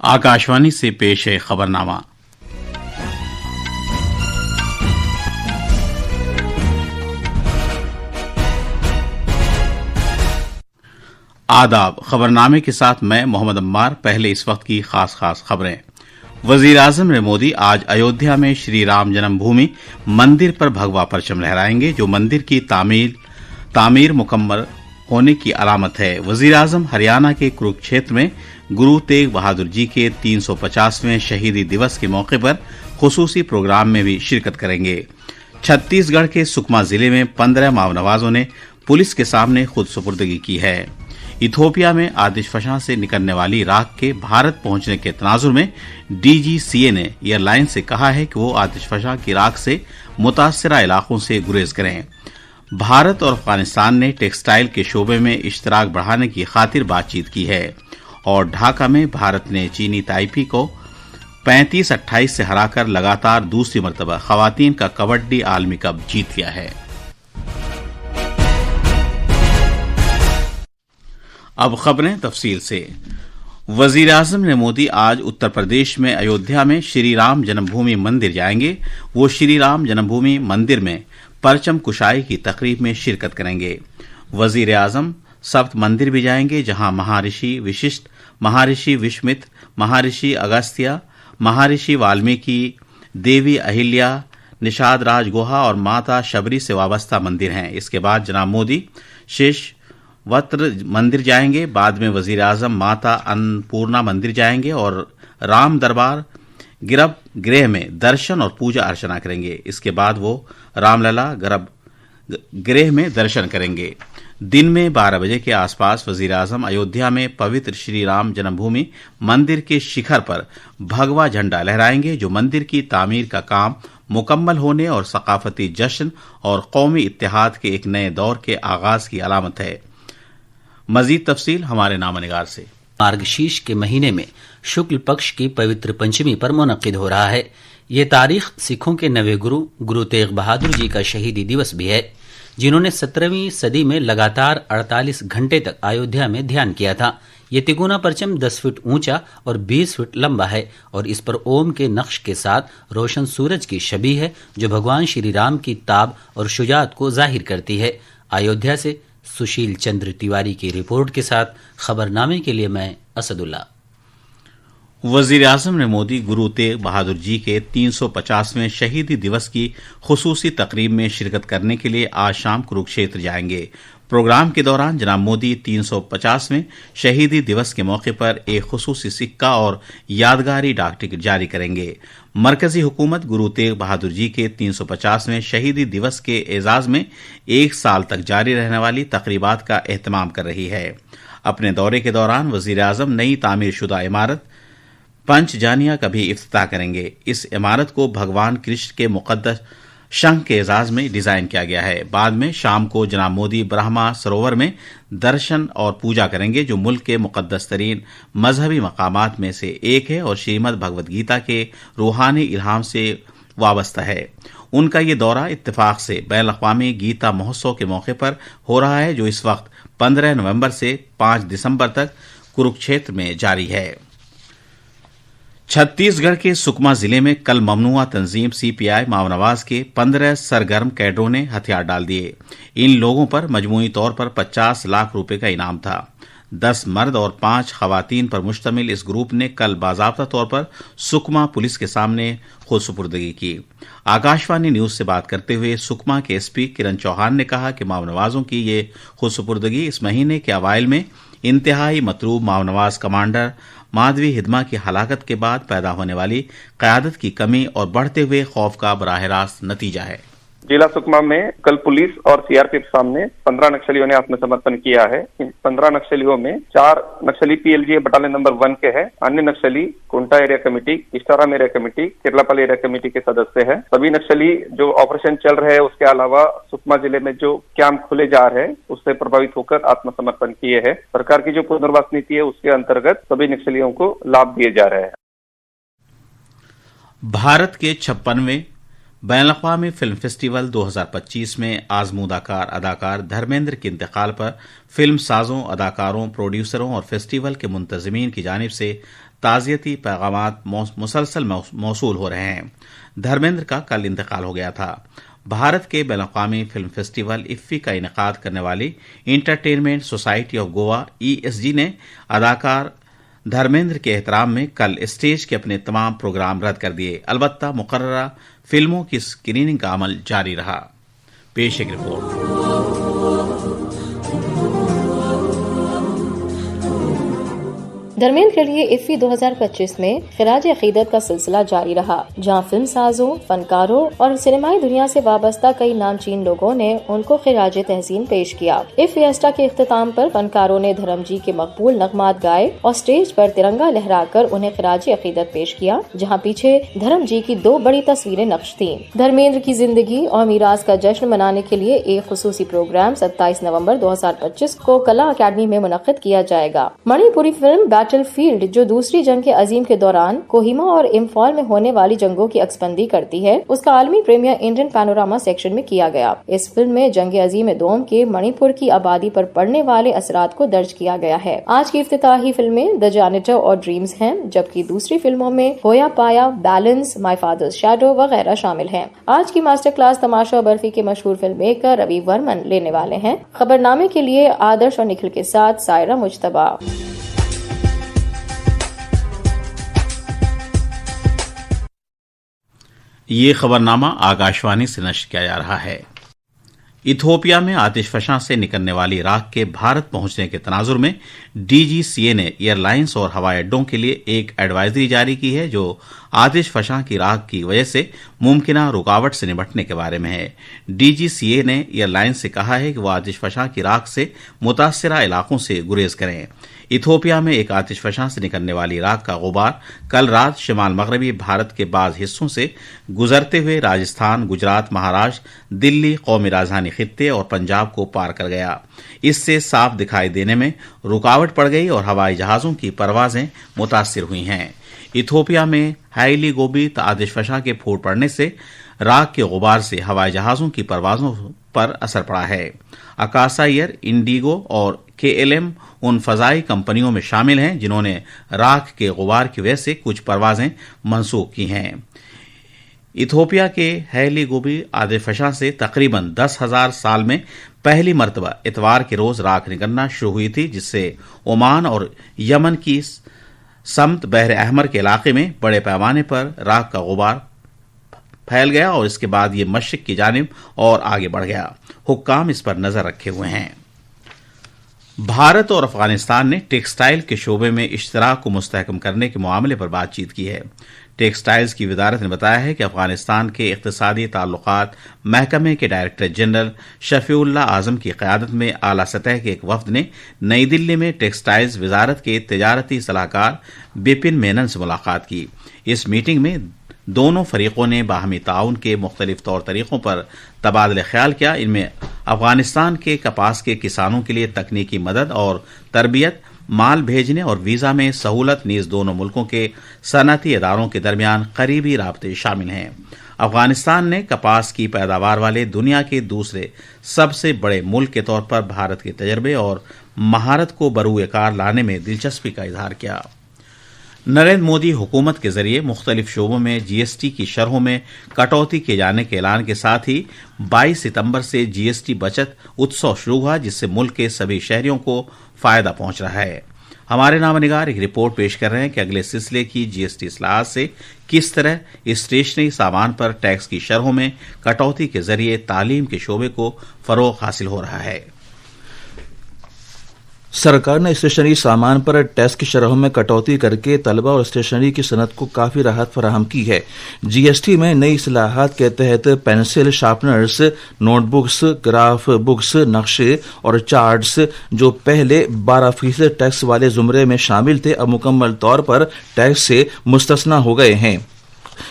आकाशवाणी से पेश है खबरनामा। आदाब। खबरनामे के साथ मैं मोहम्मद अम्मार। पहले इस वक्त की खास खबरें। वजीर आजम नरेंद्र मोदी आज अयोध्या में श्री राम जन्मभूमि मंदिर पर भगवा परचम लहराएंगे, जो मंदिर की तामीर मुकम्मल होने की अलामत है। वजीर आजम हरियाणा के कुरुक्षेत्र में गुरु तेग बहादुर जी के 350वें शहीदी दिवस के मौके पर खुसूसी प्रोग्राम में भी शिरकत करेंगे। छत्तीसगढ़ के सुकमा जिले में 15 माओनवाजों ने पुलिस के सामने खुद सुपुर्दगी की है। इथोपिया में आतिशफशां से निकलने वाली राख के भारत पहुंचने के तनाजुर में डीजीसीए ने एयरलाइन से कहा है कि वो आतिशफशां की राख से मुतासरा इलाकों से गुरेज करें। भारत और अफगानिस्तान ने टेक्सटाइल के शोबे में इश्तराक बढ़ाने की खातिर बातचीत की है। और ढाका में भारत ने चीनी ताइपी को 35-28 से हराकर लगातार दूसरी मर्तबा खवातीन का कबड्डी आलमी कप जीत लिया है। अब खबरें तफसील से। वजीर आजम नरेंद्र मोदी आज उत्तर प्रदेश में अयोध्या में श्री राम जन्मभूमि मंदिर जाएंगे। वो श्री राम जन्मभूमि मंदिर में परचम कुशाई की तकरीब में शिरकत करेंगे। वजीर आजम सप्त मंदिर भी जाएंगे, जहां महर्षि विशिष्ट, महर्षि विश्वामित्र, महर्षि अगस्त्य, महर्षि वाल्मीकि, देवी अहिल्या, निषाद राज गुहा और माता शबरी से वाबस्ता मंदिर हैं। इसके बाद जनाब मोदी शेष वत्र मंदिर जाएंगे। बाद में वजीर आजम माता अन्नपूर्णा मंदिर जाएंगे और राम दरबार गर्भगृह में दर्शन और पूजा अर्चना करेंगे। इसके बाद वो रामलला गर्भगृह में दर्शन करेंगे। दिन में 12 बजे के आसपास वजीर आजम अयोध्या में पवित्र श्री राम जन्मभूमि मंदिर के शिखर पर भगवा झंडा लहराएंगे, जो मंदिर की तामीर का काम मुकम्मल होने और सकाफती जश्न और कौमी इत्तेहाद के एक नए दौर के आगाज की अलामत है। मजीद तफसील हमारे नामनिगार से। मार्गशीर्ष के महीने में शुक्ल पक्ष की पवित्र पंचमी पर मुनक्किद हो रहा है। ये तारीख सिखों के नवे गुरु तेग बहादुर जी का शहीदी दिवस भी है, जिन्होंने 17वीं सदी में लगातार 48 घंटे तक अयोध्या में ध्यान किया था। ये तिगुना परचम 10 फीट ऊंचा और 20 फीट लंबा है और इस पर ओम के नक्श के साथ रोशन सूरज की छवि है, जो भगवान श्री राम की ताब और शुजात को जाहिर करती है। अयोध्या से सुशील चंद्र तिवारी की रिपोर्ट के साथ खबरनामे के लिए मैं असदुल्ला। वजीर आजम ने मोदी गुरु तेग बहादुर जी के 350वें शहीदी दिवस की खुसूसी तकरीब में शिरकत करने के लिए आज शाम कुरुक्षेत्र जाएंगे। प्रोग्राम के दौरान जनाब मोदी 350वें शहीदी दिवस के मौके पर एक खुसूसी सिक्का और यादगारी डाक टिकट जारी करेंगे। मरकजी हुकूमत गुरु तेग बहादुर जी के 350वें शहीदी दिवस के एजाज में 1 साल तक जारी रहने वाली तकरीबात का एहतमाम कर रही है। अपने दौरे के दौरान वजीर आजम नई तामीर शुदा इमारत पंचजानिया का भी इफ्तिताह करेंगे। इस इमारत को भगवान कृष्ण के मुकद्दस शंख के एजाज में डिजाइन किया गया है। बाद में शाम को जनाब मोदी ब्रह्मा सरोवर में दर्शन और पूजा करेंगे, जो मुल्क के मुकद्दस तरीन मजहबी मकामात में से एक है और श्रीमद् भगवद गीता के रूहानी इल्हाम से वाबस्ता है। उनका ये दौरा इत्तेफाक से बैन अक़वामी गीता महोत्सव के मौके पर हो रहा है, जो इस वक्त 15 नवंबर से 5 दिसंबर तक कुरुक्षेत्र में जारी है। छत्तीसगढ़ के सुकमा जिले में कल ममनुआ तंजीम सीपीआई माओनवाज के 15 सरगर्म कैडरों ने हथियार डाल दिए। इन लोगों पर मजमूई तौर पर 50 लाख रुपए का इनाम था। 10 मर्द और 5 खवातीन पर मुश्तमिल इस ग्रुप ने कल बाज़ाब्ता तौर पर सुकमा पुलिस के सामने खुद सुपुर्दगी की। आकाशवाणी न्यूज से बात करते हुए सुकमा के एसपी किरण चौहान ने कहा कि माओनवाजों की ये खुद सुपुर्दगी इस महीने के अवाइल में इंतहाई मतलूब माओनवाज कमांडर माधवी हिदमा की हलाकत के बाद पैदा होने वाली क़यादत की कमी और बढ़ते हुए खौफ का बराह रास्त नतीजा है। जिला सुकमा में कल पुलिस और सीआरपीएफ सामने 15 नक्सलियों ने आत्मसमर्पण किया है। इन 15 नक्सलियों में 4 नक्सली पीएलजीए बटालियन नंबर 1 के हैं। अन्य Naxali Konta area committee, Istaram area committee, Kerlapal area committee के सदस्य हैं। सभी नक्सली जो ऑपरेशन चल रहे हैं उसके अलावा सुकमा जिले में जो कैंप खुले जा रहे हैं उससे प्रभावित होकर आत्मसमर्पण किए हैं। सरकार की जो पुनर्वास नीति है उसके अंतर्गत सभी नक्सलियों को लाभ दिए जा रहे हैं। भारत के 56वें बैन-अल-अक़वामी फिल्म फेस्टिवल 2025 में आजमूदाकार अदाकार धर्मेंद्र के इंतकाल पर फिल्म साजों, अदाकारों, प्रोड्यूसरों और फेस्टिवल के मुंतज़मीन की जानिब से ताज़ियती पैगामात मुसलसल मौसूल हो रहे हैं। धर्मेंद्र का कल इंतकाल हो गया था। भारत के बैनुल-अक़वामी फिल्म फेस्टिवल इफ्फी का इनेकाद करने वाली entertainment society of Goa ESG ने अदाकार धर्मेंद्र के एहतराम में कल स्टेज के अपने तमाम प्रोग्राम रद्द कर दिए। अलबत्ता मुकर्ररा फिल्मों की स्क्रीनिंग का अमल जारी रहा। पेश एक रिपोर्ट। धर्मेंद्र के लिए इफ्फी 2025 में खिराज अकीदत का सिलसिला जारी रहा, जहां फिल्म साजों, फनकारों और सिनेमाई दुनिया से वाबस्ता कई नामचीन लोगों ने उनको खिराज तहसीन पेश किया। इफ फिएस्टा के इख्तिताम पर फनकारों ने धर्म जी के मकबूल नगमात गाए और स्टेज पर तिरंगा लहराकर उन्हें खिराज अकीदत पेश किया, जहां पीछे धर्म जी की 2 बड़ी तस्वीरें नक्श थीं। धर्मेंद्र की जिंदगी और मीरास का जश्न मनाने के लिए एक खुसूसी प्रोग्राम 27 नवंबर 2025 को कला अकादमी में मुनक्किद किया जाएगा। मणिपुरी फिल्म फील्ड, जो दूसरी जंग के अजीम के दौरान कोहिमा और इम्फाल में होने वाली जंगों की अक्सबंदी करती है, उसका आलमी प्रीमियर इंडियन पैनोरामा सेक्शन में किया गया। इस फिल्म में जंग अजीम दोम के मणिपुर की आबादी पर पड़ने वाले असरात को दर्ज किया गया है। आज की इफ्तिताही फिल्में द जैनिटर और ड्रीम्स हैं, जबकि दूसरी फिल्मों में होया पाया, बैलेंस, माय फादर्स शैडो वगैरह शामिल हैं। आज की मास्टर क्लास तमाशा और बर्फी के मशहूर फिल्म मेकर रवि वर्मन लेने वाले हैं। खबरनामे के लिए आदर्श और निखिल के साथ सायरा मुज्तबा। ये खबरनामा आकाशवाणी से नश्र किया जा रहा है। इथियोपिया में आतिशफशां से निकलने वाली राख के भारत पहुंचने के तनाजुर में DGCA ने एयरलाइंस और हवाई अड्डों के लिए एक एडवाइजरी जारी की है, जो आतिशफशां की राख की वजह से मुमकिना रुकावट से निपटने के बारे में है। DGCA ने एयरलाइंस से कहा है कि वह आतिशफशां की राख से मुतासिरा इलाकों से गुरेज करें। इथियोपिया में एक आतिशफशां से निकलने वाली राख का गुबार कल रात शिमाल मगरबी भारत के बाज हिस्सों से गुजरते हुए राजस्थान, गुजरात, महाराष्ट्र, दिल्ली, कौमी राजधानी खित्ते और पंजाब को पार कर गया। इससे साफ दिखाई देने में रुकावट पड़ गई और हवाई जहाजों की परवाजें मुतासिर हुई हैं। इथियोपिया में हाईली गोबीत आतिशफशां के फूट पड़ने से राख के गुबार से हवाई जहाजों की परवाजों पर असर पड़ा है। अकासा एयर, इंडिगो और KLM उन फजाई कंपनियों में शामिल हैं जिन्होंने राख के गुबार की वजह से कुछ परवाजें मंसूख की हैं। इथियोपिया के हैली गोबी आतिशफशां से तकरीबन 10,000 साल में पहली मर्तबा इतवार के रोज राख निकलना शुरू हुई थी, जिससे ओमान और यमन की समत बहर अहमर के इलाके में बड़े पैमाने पर राख का गुबार फैल गया और इसके बाद ये मशरिक की जानिब और आगे बढ़ गया। हुक्काम इस पर नजर रखे हुए हैं। भारत और अफगानिस्तान ने टेक्सटाइल के शोबे में इश्तराक को मुस्तहकम करने के मामले पर बातचीत की है। टेक्सटाइल्स की वजारत ने बताया है कि अफगानिस्तान के इक़्तिसादी ताल्लुकात महकमे के डायरेक्टर जनरल शफीउल्लाह आजम की क़यादत में आला सतह के एक वफद ने नई दिल्ली में टेक्सटाइल्स वजारत के तजारती सलाहकार बिपिन मेनन से मुलाकात की। इस मीटिंग में दोनों फरीकों ने बाहमी ताउन के मुख्तलिफ तौर तरीकों पर तबादला ख्याल किया। इनमें अफगानिस्तान के कपास के किसानों के लिए तकनीकी मदद और तरबियत, माल भेजने और वीज़ा में सहूलत नीज दोनों मुल्कों के सनअती इदारों के दरमियान करीबी राब्ते शामिल हैं। अफगानिस्तान ने कपास की पैदावार वाले दुनिया के दूसरे सबसे बड़े मुल्क के तौर पर भारत के तजर्बे और महारत को बरूए कार लाने में दिलचस्पी का इजहार किया। नरेंद्र मोदी हुकूमत के जरिए मुख्तलिफ शोबों में GST की शरहों में कटौती किए जाने के ऐलान के साथ ही 22 सितंबर से GST बचत उत्सव शुरू हुआ, जिससे मुल्क के सभी शहरियों को फायदा पहुंच रहा है। हमारे नामनिगार एक रिपोर्ट पेश कर रहे हैं कि अगले सिलसिले की GST इस्लाहात से किस तरह स्टेशनरी सामान पर टैक्स की शरहों में कटौती के जरिए तालीम के शोबे को फरोग हासिल हो रहा है। सरकार ने स्टेशनरी सामान पर टैक्स की शरहों में कटौती करके तलबा और स्टेशनरी की सनत को काफी राहत फराहम की है। GST में नई इस्लाहात के तहत pencil, sharpeners, notebooks, graph books, नक्शे और चार्ट्स जो पहले 12% टैक्स वाले जुमरे में शामिल थे, अब मुकम्मल तौर पर टैक्स से मुस्तस्ना हो गए हैं।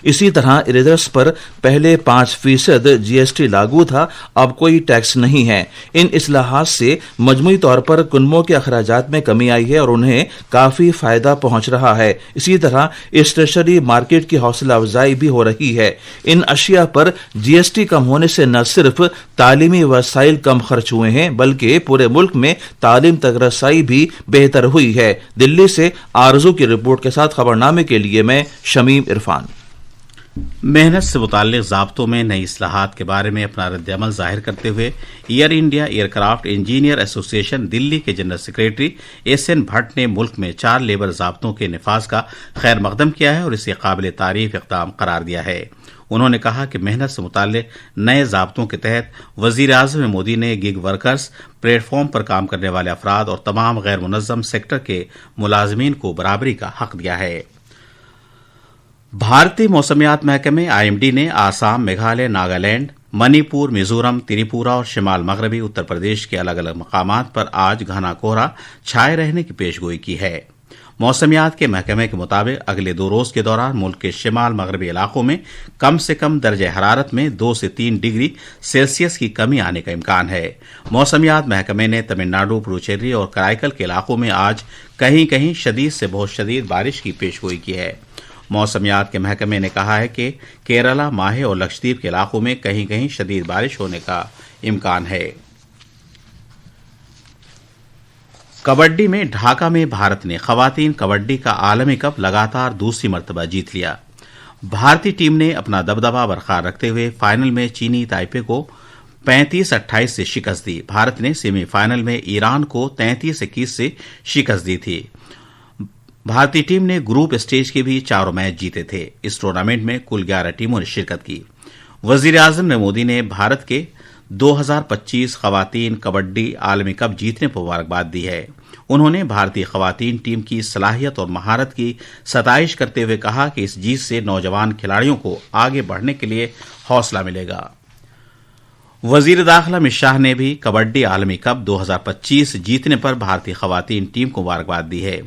इसी तरह इरेजर्स पर पहले 5% GST लागू था, अब कोई टैक्स नहीं है। इन इस्लाहात से मजमूई तौर पर कुनबों के अखराजात में कमी आई है और उन्हें काफी फायदा पहुंच रहा है। इसी तरह स्टेशनरी मार्केट की हौसला अफजाई भी हो रही है। इन अशिया पर GST कम होने से न सिर्फ तालीमी वसाइल कम खर्च हुए हैं, बल्कि पूरे मुल्क में तालीम तक रसाई भी बेहतर हुई है। दिल्ली से आरजू की रिपोर्ट के साथ खबरनामे के लिए मैं शमीम इरफान। मेहनत से मुताल्लिक ज़ाब्तों में नई इस्लाहात के बारे में अपना रद्द-ए-अमल जाहिर करते हुए air India aircraft engineer association Delhi के जनरल सेक्रेटरी SN भट्ट ने मुल्क में 4 लेबर ज़ाब्तों के निफाज का खैर मकदम किया है और इसे काबिल तारीफ इक़दाम करार दिया है। उन्होंने कहा कि मेहनत से मुताल्लिक नए ज़ाब्तों के तहत वज़ीर-ए-आज़म मोदी ने गिग वर्कर्स, प्लेटफॉर्म पर काम करने वाले अफराद और तमाम गैर मुनज़्ज़म सेक्टर के मुलाजमीन को बराबरी का हक दिया है। भारतीय मौसमियात महकमे IMD ने आसाम, मेघालय, नागालैंड, मणिपुर, मिजोरम, त्रिपुरा और शिमाल मगरबी उत्तर प्रदेश के अलग अलग मकामात पर आज घना कोहरा छाए रहने की पेशगोई की है। मौसमियात के महकमे के मुताबिक अगले 2 रोज के दौरान मुल्क के शिमाल मगरबी इलाकों में कम से कम दर्जे हरारत में 2 से 3 डिग्री सेल्सियस की कमी आने का इम्कान है। मौसमियात महकमे ने तमिलनाडु, पुडुचेरी और कराईकल के इलाकों में आज कहीं कहीं शदीद से बहुत शदीद बारिश की पेशगोई की है। मौसमियात के महकमे ने कहा है कि केरला, माहे और लक्षद्वीप के इलाकों में कहीं कहीं शदीद बारिश होने का इम्कान है। कबड्डी में ढाका में भारत ने खवातीन कबड्डी का आलमी कप लगातार दूसरी मर्तबा जीत लिया। भारतीय टीम ने अपना दबदबा बरकरार रखते हुए फाइनल में चीनी ताइपे को 35-28 से शिकस्त दी। भारत ने सेमीफाइनल में ईरान को 33-21 से शिकस्त दी थी। भारतीय टीम ने ग्रुप स्टेज के भी 4 मैच जीते थे। इस टूर्नामेंट में कुल 11 टीमों ने शिरकत की। वज़ीर-ए-आज़म नरेंद्र मोदी ने भारत के 2025 खवातीन कबड्डी आलमी कप जीतने पर मुबारकबाद दी है। उन्होंने भारतीय खवातीन टीम की सलाहियत और महारत की सताइश करते हुए कहा कि इस जीत से नौजवान खिलाड़ियों को आगे बढ़ने के लिए हौसला मिलेगा। वजीर दाखिला अमित शाह ने भी कबड्डी आलमी कप 2025 जीतने पर भारतीय खवातीन टीम को मुबारकबाद दी है।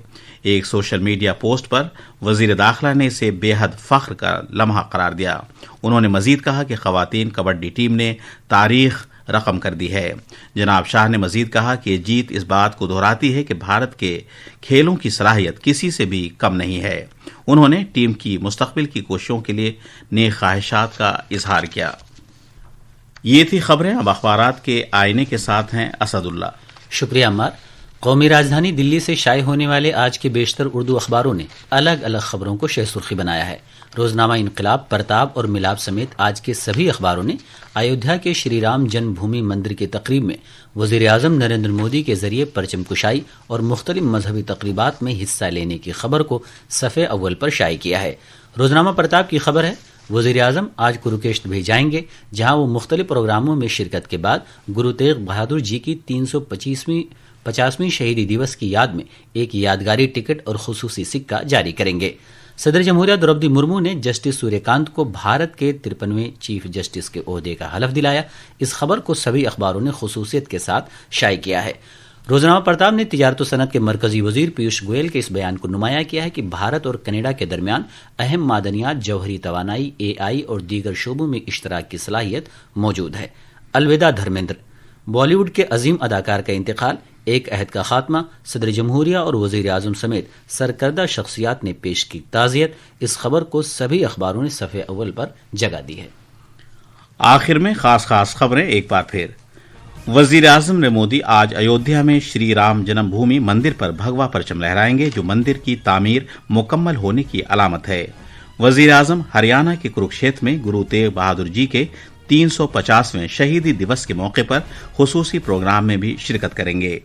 एक सोशल मीडिया पोस्ट पर वजीर दाखिला ने इसे बेहद फख्र का लम्हा करार दिया। उन्होंने मजीद कहा कि खवातीन कबड्डी टीम ने तारीख रकम कर दी है। जनाब शाह ने मजीद कहा कि ये जीत इस बात को दोहराती है कि भारत के खेलों की सलाहियत किसी से भी कम नहीं है। उन्होंने टीम की मुस्तकबिल की कोशिशों के लिए नेक ख्वाहिशात का इजहार किया। ये थी खबरें। अब अखबारात के आईने के साथ हैं असदुल्ला। शुक्रिया अम्मार। कौमी राजधानी दिल्ली से शाये होने वाले आज के बेशतर उर्दू अखबारों ने अलग अलग खबरों को शह सुर्खी बनाया है। रोजनामा इनकलाब, परताब और मिलाप समेत आज के सभी अखबारों ने अयोध्या के श्री राम जन्मभूमि मंदिर की तकरीब में वज़ीर-ए-आज़म नरेंद्र मोदी के जरिए परचम कुशाई और मुख्तलिफ मजहबी तकरीबात में हिस्सा लेने की खबर को सफ़े अव्वल पर शाये किया है। रोजनामा परताब की खबर है, वज़ीर-ए-आज़म आज कुरुक्षेत्र भी जाएंगे, जहां वो मुख्तलिफ प्रोग्रामों में शिरकत के बाद गुरु तेग बहादुर जी की 350वीं शहीदी दिवस की याद में एक यादगारी टिकट और खुसूसी सिक्का जारी करेंगे। सदर जमहूरिया द्रौपदी मुर्मू ने जस्टिस सूर्यकांत को भारत के 53वें चीफ जस्टिस के ओहदे का हलफ दिलाया। इस खबर को सभी अखबारों ने खुसूसियत के साथ शाये किया है। रोजनामा प्रताप ने तिजारत सनत के मरकजी वजीर पीयूष गोयल के इस बयान को नुमाया किया है कि भारत और कनाडा के दरमियान अहम मादनियात, जौहरी तवानाई, AI और दीगर शोबों में इश्तराक की सलाहियत मौजूद है। अलविदा धर्मेंद्र। बॉलीवुड के अजीम अदाकार का इंतकाल, एक अहद का खात्मा, सदर जमहूरिया और वजीर आजम समेत सरकर्दा शख्सियात ने पेश की ताज़ियत। इस खबर को सभी अखबारों ने सफ़े अव्वल पर जगह दी है। आखिर में खास खबरें एक बार फिर। वज़ीर-ए-आज़म नरेंद्र मोदी आज अयोध्या में श्री राम जन्मभूमि मंदिर पर भगवा परचम लहराएंगे, जो मंदिर की तामीर मुकम्मल होने की अलामत है। वज़ीर-ए-आज़म हरियाणा के कुरुक्षेत्र में गुरु तेग बहादुर जी के 350वें शहीदी दिवस के मौके पर खुसूसी प्रोग्राम में भी शिरकत करेंगे।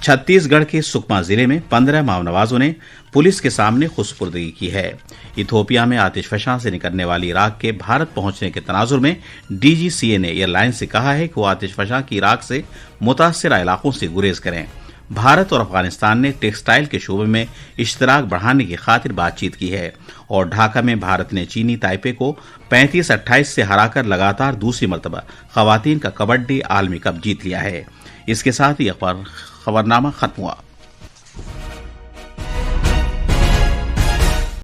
छत्तीसगढ़ के सुकमा जिले में 15 माओनवाजों ने पुलिस के सामने खुसपुर्दगी की है। इथोपिया में आतिशफशां से निकलने वाली इराक के भारत पहुंचने के तनाजुर में DGCA ने एयरलाइन से कहा है कि वो आतिशफशां की इराक से मुतासिर इलाकों से गुरेज करें। भारत और अफगानिस्तान ने टेक्सटाइल के शोबे में इश्तराक बढ़ाने की खातिर बातचीत की है और ढाका में भारत ने चीनी ताइपे को 35-28 से हराकर लगातार दूसरी मरतबा खवातीन का कबड्डी आलमी कप जीत लिया है। इसके साथ ही खबरनामा खत्म हुआ।